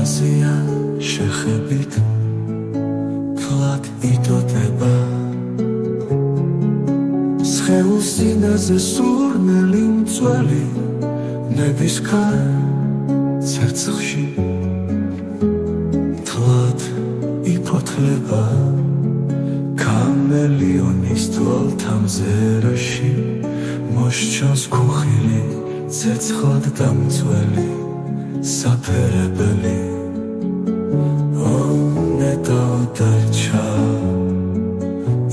აზია შეხებით კლად იდოდება სხეულს წინაზე სურნელი მწველი ნებისკარ ცერცხლში თლად იფოთლება კამელიონის თვალთამზერაში მოსჩანს ქუხილი ცეცხლად დამწველი საფერებელი ნეტაო დარჩა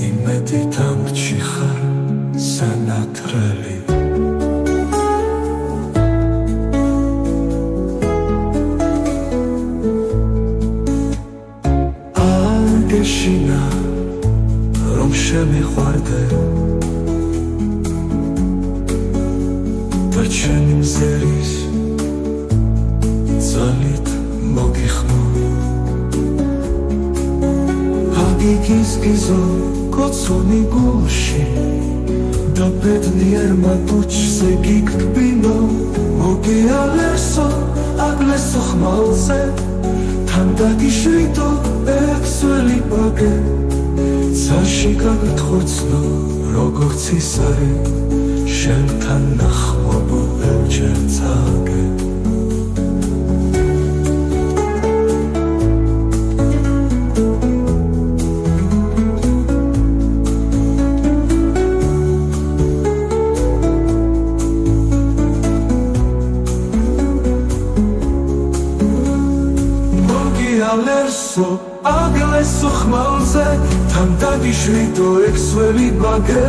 იმედი დამრჩი ხარ სანათრელი აგეშინა რომ შემიყვარდე და ჩემი მზერის ძალით მოგიხმო აგიგიზგიზო კოცონი გულში და ბედნიერმა ბუჩზე გიგტბინო მოგიალერსო აგლესო ხმალზე თან დაგიშვიდო ექსველი ბაგე ცაში გაგთხოცნო როგორც ის არის შენთან ნახმობო ელჯერ წაგე ალერსო აგლესო ხმალზე თან დაგიშვიდო ექსველი ბაგე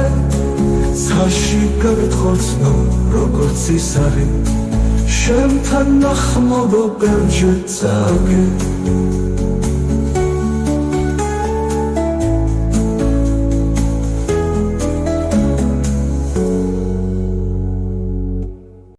ცაში გაგთხოცნო როგორც ის არის შენთან ნახმობო ელჯერ წაგე